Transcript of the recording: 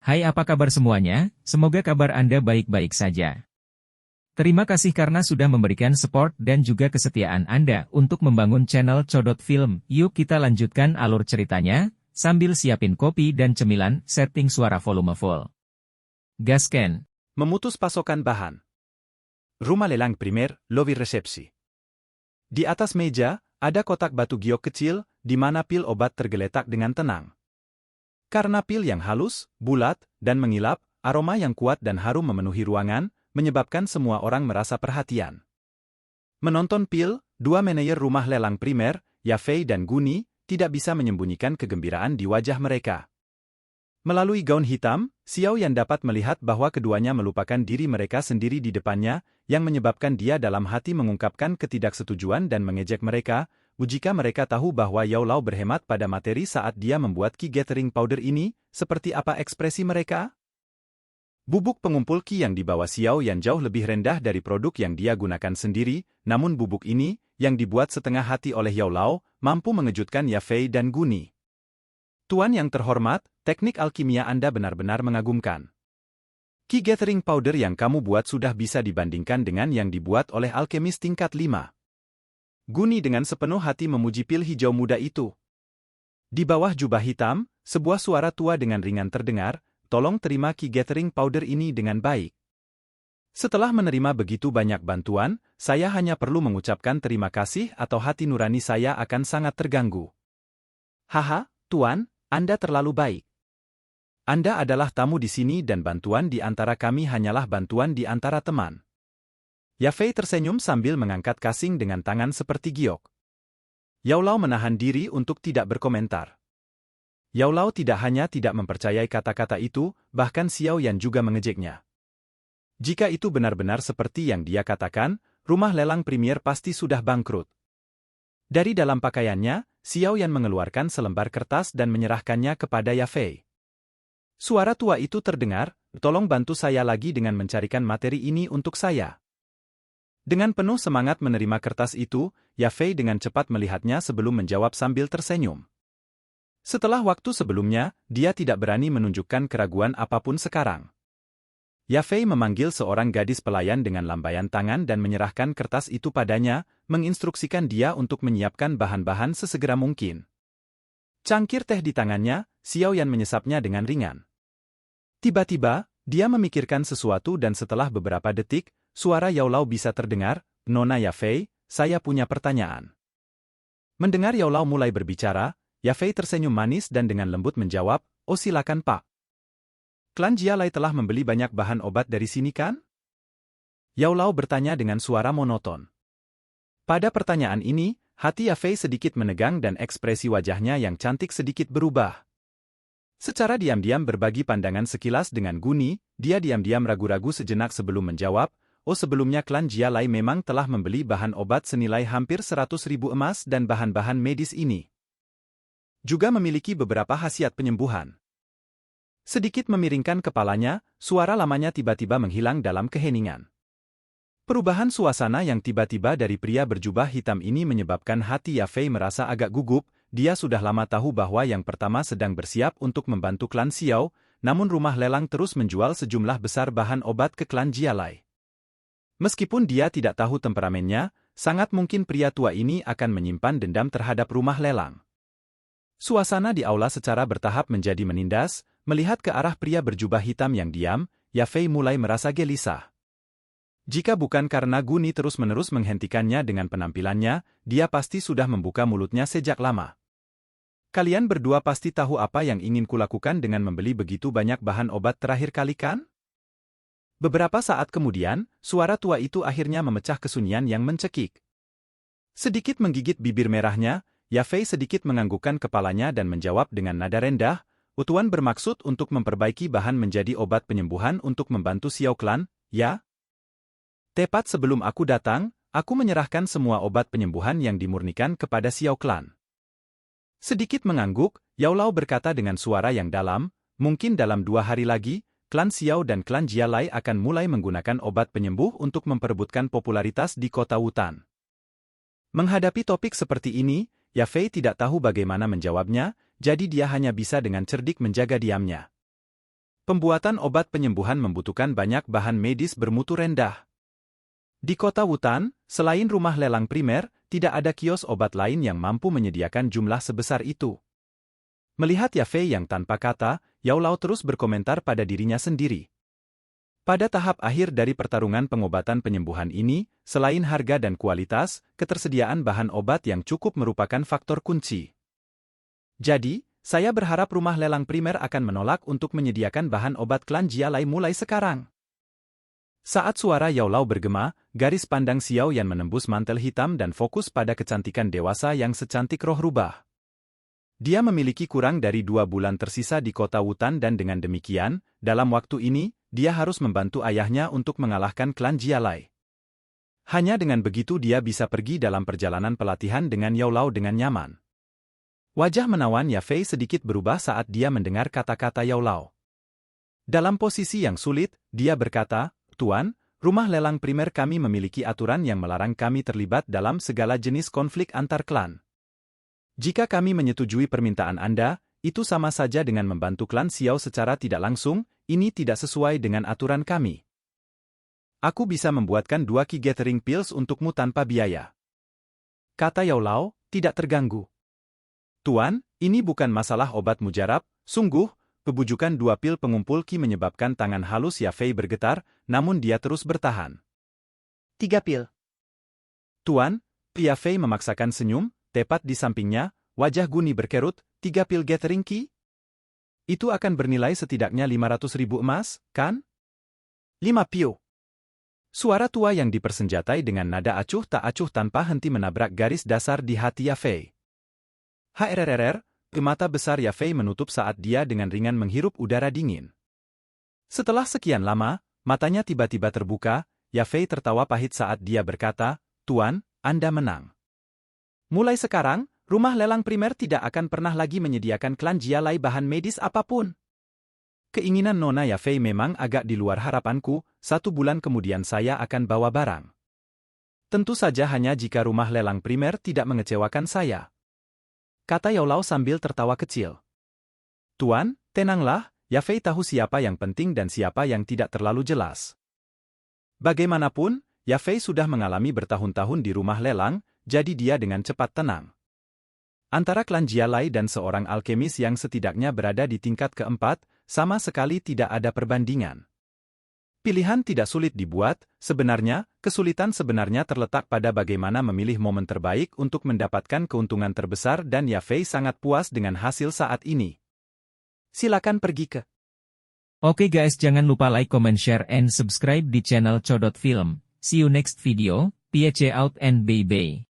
Hai, apa kabar semuanya? Semoga kabar Anda baik-baik saja. Terima kasih karena sudah memberikan support dan juga kesetiaan Anda untuk membangun channel Codot Film. Yuk kita lanjutkan alur ceritanya, sambil siapin kopi dan cemilan, setting suara volume full. Gasken. Memutus pasokan bahan. Rumah lelang primer, lobby resepsi. Di atas meja, ada kotak batu giok kecil, di mana pil obat tergeletak dengan tenang. Karena pil yang halus, bulat, dan mengilap, aroma yang kuat dan harum memenuhi ruangan, menyebabkan semua orang merasa perhatian. Menonton pil, dua manajer rumah lelang primer, Yafei dan Guni, tidak bisa menyembunyikan kegembiraan di wajah mereka. Melalui gaun hitam, Xiao Yan dapat melihat bahwa keduanya melupakan diri mereka sendiri di depannya, yang menyebabkan dia dalam hati mengungkapkan ketidaksetujuan dan mengejek mereka, jika mereka tahu bahwa Yao Lao berhemat pada materi saat dia membuat Qi Gathering Powder ini, seperti apa ekspresi mereka? Bubuk pengumpul Qi yang dibawa Xiao Yan jauh lebih rendah dari produk yang dia gunakan sendiri, namun bubuk ini, yang dibuat setengah hati oleh Yao Lao, mampu mengejutkan Yafei dan Guni. Tuan yang terhormat, teknik alkimia Anda benar-benar mengagumkan. Qi Gathering Powder yang kamu buat sudah bisa dibandingkan dengan yang dibuat oleh alkemis tingkat 5. Guni dengan sepenuh hati memuji pil hijau muda itu. Di bawah jubah hitam, sebuah suara tua dengan ringan terdengar, tolong terima Qi Gathering Powder ini dengan baik. Setelah menerima begitu banyak bantuan, saya hanya perlu mengucapkan terima kasih atau hati nurani saya akan sangat terganggu. Haha, Tuan, Anda terlalu baik. Anda adalah tamu di sini dan bantuan di antara kami hanyalah bantuan di antara teman. Yafei tersenyum sambil mengangkat kasing dengan tangan seperti giok. Yao Lao menahan diri untuk tidak berkomentar. Yao Lao tidak hanya tidak mempercayai kata-kata itu, bahkan Xiao Yan juga mengejeknya. Jika itu benar-benar seperti yang dia katakan, rumah lelang premier pasti sudah bangkrut. Dari dalam pakaiannya, Xiao Yan mengeluarkan selembar kertas dan menyerahkannya kepada Yafei. Suara tua itu terdengar, tolong bantu saya lagi dengan mencarikan materi ini untuk saya. Dengan penuh semangat menerima kertas itu, Yafei dengan cepat melihatnya sebelum menjawab sambil tersenyum. Setelah waktu sebelumnya, dia tidak berani menunjukkan keraguan apapun sekarang. Yafei memanggil seorang gadis pelayan dengan lambaian tangan dan menyerahkan kertas itu padanya, menginstruksikan dia untuk menyiapkan bahan-bahan sesegera mungkin. Cangkir teh di tangannya, Xiao Yan menyesapnya dengan ringan. Tiba-tiba, dia memikirkan sesuatu dan setelah beberapa detik, suara Yao Lao bisa terdengar, Nona Yafei, saya punya pertanyaan. Mendengar Yao Lao mulai berbicara, Yafei tersenyum manis dan dengan lembut menjawab, oh silakan Pak. Klan Jia Lai telah membeli banyak bahan obat dari sini kan? Yao Lao bertanya dengan suara monoton. Pada pertanyaan ini, hati Yafei sedikit menegang dan ekspresi wajahnya yang cantik sedikit berubah. Secara diam-diam berbagi pandangan sekilas dengan Guni, dia diam-diam ragu-ragu sejenak sebelum menjawab, oh sebelumnya klan Jia Lai memang telah membeli bahan obat senilai hampir 100.000 emas dan bahan-bahan medis ini. Juga memiliki beberapa khasiat penyembuhan. Sedikit memiringkan kepalanya, suara lamanya tiba-tiba menghilang dalam keheningan. Perubahan suasana yang tiba-tiba dari pria berjubah hitam ini menyebabkan hati Yafei merasa agak gugup, dia sudah lama tahu bahwa yang pertama sedang bersiap untuk membantu klan Xiao, namun rumah lelang terus menjual sejumlah besar bahan obat ke klan Jia Lai. Meskipun dia tidak tahu temperamennya, sangat mungkin pria tua ini akan menyimpan dendam terhadap rumah lelang. Suasana di aula secara bertahap menjadi menindas, melihat ke arah pria berjubah hitam yang diam, Yafei mulai merasa gelisah. Jika bukan karena Guni terus-menerus menghentikannya dengan penampilannya, dia pasti sudah membuka mulutnya sejak lama. Kalian berdua pasti tahu apa yang ingin kulakukan dengan membeli begitu banyak bahan obat terakhir kali kan? Beberapa saat kemudian, suara tua itu akhirnya memecah kesunyian yang mencekik. Sedikit menggigit bibir merahnya, Yafei sedikit menganggukkan kepalanya dan menjawab dengan nada rendah, Tuan bermaksud untuk memperbaiki bahan menjadi obat penyembuhan untuk membantu Xiao Clan, ya? Tepat sebelum aku datang, aku menyerahkan semua obat penyembuhan yang dimurnikan kepada Xiao Clan. Sedikit mengangguk, Yao Lao berkata dengan suara yang dalam, mungkin dalam 2 hari lagi, klan Xiao dan klan Jia Lai akan mulai menggunakan obat penyembuh untuk memperebutkan popularitas di kota Wutan. Menghadapi topik seperti ini, Yafei tidak tahu bagaimana menjawabnya, jadi dia hanya bisa dengan cerdik menjaga diamnya. Pembuatan obat penyembuhan membutuhkan banyak bahan medis bermutu rendah. Di kota Wutan, selain rumah lelang primer, tidak ada kios obat lain yang mampu menyediakan jumlah sebesar itu. Melihat Yafei yang tanpa kata, Yao Lao terus berkomentar pada dirinya sendiri. Pada tahap akhir dari pertarungan pengobatan penyembuhan ini, selain harga dan kualitas, ketersediaan bahan obat yang cukup merupakan faktor kunci. Jadi, saya berharap rumah lelang primer akan menolak untuk menyediakan bahan obat klan Jialai mulai sekarang. Saat suara Yao Lao bergema, garis pandang Xiao Yan menembus mantel hitam dan fokus pada kecantikan dewasa yang secantik roh rubah. Dia memiliki kurang dari 2 bulan tersisa di kota Wutan dan dengan demikian, dalam waktu ini, dia harus membantu ayahnya untuk mengalahkan klan Jialai. Hanya dengan begitu dia bisa pergi dalam perjalanan pelatihan dengan Yao Lao dengan nyaman. Wajah menawan Yafei sedikit berubah saat dia mendengar kata-kata Yao Lao. Dalam posisi yang sulit, dia berkata, "Tuan, rumah lelang primer kami memiliki aturan yang melarang kami terlibat dalam segala jenis konflik antar klan. Jika kami menyetujui permintaan Anda, itu sama saja dengan membantu klan Xiao secara tidak langsung, ini tidak sesuai dengan aturan kami. Aku bisa membuatkan 2 Qi Gathering Pills untukmu tanpa biaya." Kata Yao Lao, tidak terganggu. "Tuan, ini bukan masalah obat mujarab, sungguh." Kebujukan 2 pil pengumpul Qi menyebabkan tangan halus Yafei bergetar, namun dia terus bertahan. 3 pil. "Tuan," Yafei memaksakan senyum, tepat di sampingnya, wajah Guni berkerut, 3 pil Gathering Qi? Itu akan bernilai setidaknya 500.000 emas, kan? 5 pil. Suara tua yang dipersenjatai dengan nada acuh tak acuh tanpa henti menabrak garis dasar di hati Yafei. HRRR, mata besar Yafei menutup saat dia dengan ringan menghirup udara dingin. Setelah sekian lama, matanya tiba-tiba terbuka, Yafei tertawa pahit saat dia berkata, "Tuan, Anda menang. Mulai sekarang, rumah lelang primer tidak akan pernah lagi menyediakan klan Jialai bahan medis apapun." Keinginan Nona Yafei memang agak di luar harapanku, 1 bulan kemudian saya akan bawa barang. Tentu saja hanya jika rumah lelang primer tidak mengecewakan saya. Kata Yao Lao sambil tertawa kecil. "Tuan, tenanglah, Yafei tahu siapa yang penting dan siapa yang tidak terlalu jelas. Bagaimanapun, Yafei sudah mengalami bertahun-tahun di rumah lelang, jadi dia dengan cepat tenang. Antara klan Jialai dan seorang alkemis yang setidaknya berada di tingkat keempat, sama sekali tidak ada perbandingan. Pilihan tidak sulit dibuat, sebenarnya, kesulitan sebenarnya terletak pada bagaimana memilih momen terbaik untuk mendapatkan keuntungan terbesar dan Yafei sangat puas dengan hasil saat ini. Silakan pergi ke." Oke guys, jangan lupa like, comment, share, and subscribe di channel Codot Film. See you next video, peace out and bye-bye.